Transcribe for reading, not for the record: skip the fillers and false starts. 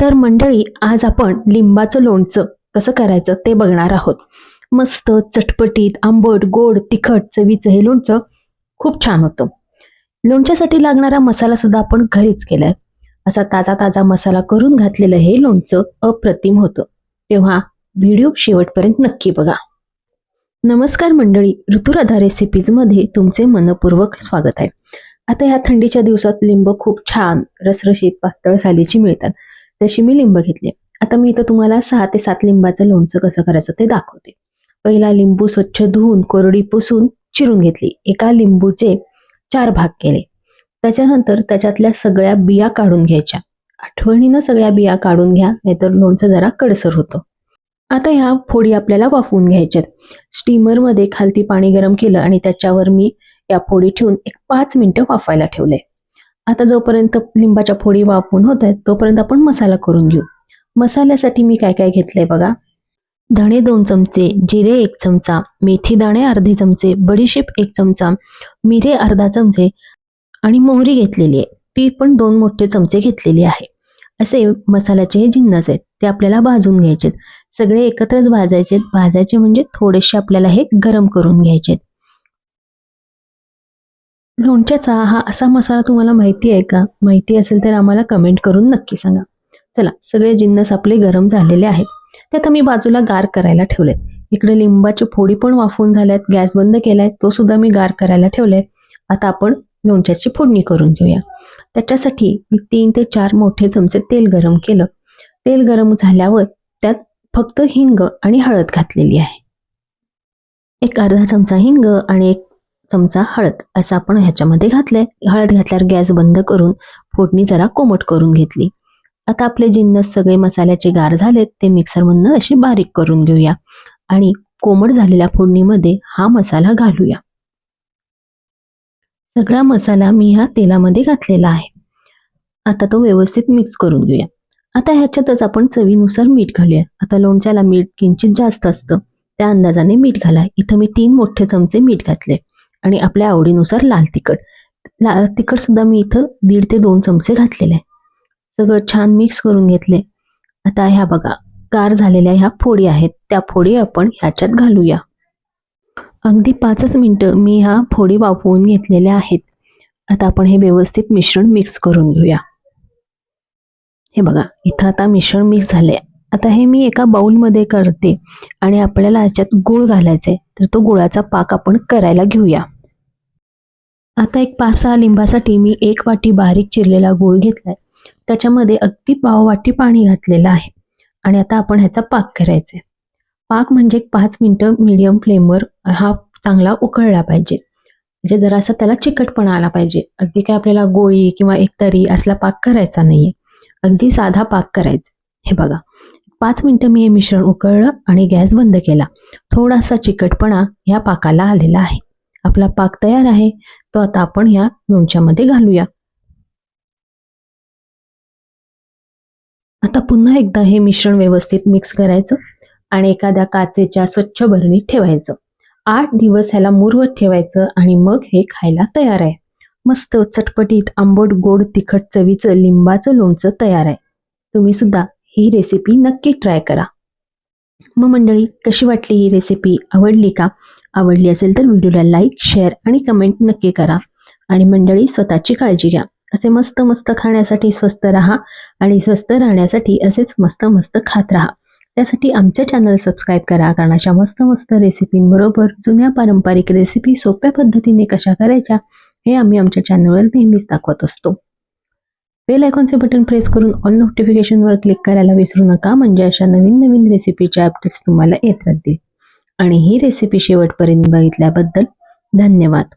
तर मंडळी, आज आपण लिंबाचं लोणचं कसं करायचं ते बघणार आहोत. मस्त चटपटीत आंबट गोड तिखट चवीचं हे लोणचं खूप छान होतं. लोणच्यासाठी लागणारा मसाला सुद्धा आपण घरीच केलाय. असा ताजा ताजा मसाला करून घातलेलं हे लोणचं अप्रतिम होतं. तेव्हा व्हिडिओ शेवटपर्यंत नक्की बघा. नमस्कार मंडळी, ऋतुराधा रेसिपीजमध्ये तुमचे मनपूर्वक स्वागत आहे. आता ह्या थंडीच्या दिवसात लिंब खूप छान रसरशीत पातळ सालीची मिळतात. तशी मी लिंब घेतले. आता मी इथं तुम्हाला 6 ते 7 लिंबाचं लोणचं कसं करायचं ते दाखवते. पहिला लिंबू स्वच्छ धुवून कोरडी पुसून चिरून घेतली. एका लिंबूचे 4 भाग केले. त्याच्यानंतर त्याच्यातल्या सगळ्या बिया काढून घ्यायच्या. आठवणीनं सगळ्या बिया काढून घ्या, नाहीतर लोणचं जरा कडसर होतं. आता ह्या फोडी आपल्याला वाफवून घ्यायच्यात. स्टीमरमध्ये खालती पाणी गरम केलं आणि त्याच्यावर मी या फोडी ठेवून एक 5 मिनिटं वाफायला ठेवले. आता जोपर्यंत लिंबाच्या फोडी वाफवून होत आहेत तोपर्यंत आपण मसाला करून घेऊ. मसाल्यासाठी मी काय काय घेतलंय बघा. धणे 2 चमचे, जिरे 1 चमचा, मेथी दाणे अर्धे चमचे, बडीशेप 1 चमचा, मिरे अर्धा चमचे आणि मोहरी घेतलेली आहे. ती पण 2 मोठे चमचे घेतलेली आहे. असे मसाल्याचे हे जिन्नस आहेत, ते आपल्याला भाजून घ्यायचे. सगळे एकत्रच भाजायचे. भाजायचे म्हणजे थोडेसे आपल्याला हे गरम करून घ्यायचे. लोणच्याचा हा असा मसाला तुम्हाला माहिती आहे का? माहिती असेल तर आम्हाला कमेंट करून नक्की सांगा. चला, सगळे जिन्नस आपले गरम झालेले आहेत. ते आता मी बाजूला गार करायला ठेवलेत. इकडे लिंबाची फोडी पण वाफवून झाल्यात. गॅस बंद केलाय, तो सुद्धा मी गार करायला ठेवलाय. आता आपण लोणच्याची फोडणी करून घेऊया. त्याच्यासाठी मी 3 ते 4 मोठे चमचे तेल गरम केलं. तेल गरम झाल्यावर त्यात फक्त हिंग आणि हळद घातलेली आहे. एक अर्धा चमचा हिंग आणि 1 चमचा हळद असं आपण ह्याच्यामध्ये घातलंय. हळद घातल्यावर गॅस बंद करून फोडणी जरा कोमट करून घेतली. आता आपले जिन्नस सगळे मसाल्याचे गार झालेत, ते मिक्सरमधनं असे बारीक करून घेऊया आणि कोमट झालेल्या फोडणीमध्ये हा मसाला घालूया. सगळा मसाला मी ह्या तेलामध्ये घातलेला आहे. आता तो व्यवस्थित मिक्स करून घेऊया. आता ह्याच्यातच आपण चवीनुसार मीठ घालूया. आता लोणच्याला मीठ किंचित जास्त असतं, त्या अंदाजाने मीठ घाला. इथं मी 3 मोठे चमचे मीठ घातले आणि आपल्या आवडीनुसार लाल तिखट सुद्धा मी इथं 1.5 ते 2 चमचे घातलेले आहे. सगळं छान मिक्स करून घेतले. आता ह्या बघा, गार झालेल्या ह्या फोडी आहेत, त्या फोडी आपण ह्याच्यात घालूया. अगदी 5च मिनिटं मी ह्या फोडी वाफवून घेतलेल्या आहेत. आता आपण हे व्यवस्थित मिश्रण मिक्स करून घेऊया. हे बघा, इथं आता मिश्रण मिक्स झाले. आता हे मी एका बाउलमध्ये करते आणि आपल्याला ह्याच्यात गूळ घालायचा आहे, तर तो गुळाचा पाक आपण करायला घेऊया. आता एक 5-6 लिंबासाठी मी 1 वाटी बारीक चिरलेला गूळ घेतलाय. त्याच्यामध्ये अगदी पाव वाटी पाणी घातलेलं आहे आणि आता आपण ह्याचा पाक करायचा आहे. पाक म्हणजे 5 मिनिटं मीडियम फ्लेमवर हा चांगला उकळला पाहिजे. म्हणजे जरासा त्याला चिकटपणा आला पाहिजे. अगदी काय आपल्याला गोळी किंवा एक तरी असला पाक करायचा नाहीये, अगदी साधा पाक करायचा. हे बघा, 5 मिनिटं मी हे मिश्रण उकळलं आणि गॅस बंद केला. थोडासा चिकटपणा या पाकाला आलेला आहे. आपला पाक तयार आहे, तो आता आपण ह्या लोणच्यामध्ये घालूया. आता पुन्हा एकदा हे मिश्रण व्यवस्थित मिक्स करायचं आणि एखाद्या काचेच्या स्वच्छ भरणीत ठेवायचं. 8 दिवस ह्याला मुरवत ठेवायचं आणि मग हे खायला तयार आहे. मस्त चटपटीत आंबट गोड तिखट चवीचं लिंबाचं लोणचं तयार आहे. तुम्ही सुद्धा ही रेसिपी नक्की ट्राय करा. मग मंडळी, कशी वाटली ही रेसिपी? आवडली का? आवडली असेल तर व्हिडिओला लाईक, शेअर आणि कमेंट नक्की करा. आणि मंडळी, स्वतःची काळजी घ्या. असे मस्त मस्त खाण्यासाठी स्वस्त राहा आणि स्वस्त राहण्यासाठी असेच मस्त मस्त खात राहा. त्यासाठी आमचे चॅनल सबस्क्राईब करा, कारण अशा मस्त मस्त रेसिपींबरोबर जुन्या पारंपरिक रेसिपी सोप्या पद्धतीने कशा करायच्या हे आम्ही आमच्या चॅनलवर नेहमीच दाखवत असतो. बेल आयकॉनचे बटन प्रेस करून ऑल नोटिफिकेशनवर क्लिक करायला विसरू नका, म्हणजे अशा नवीन नवीन रेसिपीच्या अपडेट्स तुम्हाला येत राहतील. आणि ही रेसिपी शेवटपर्यंत बघितल्याबद्दल धन्यवाद.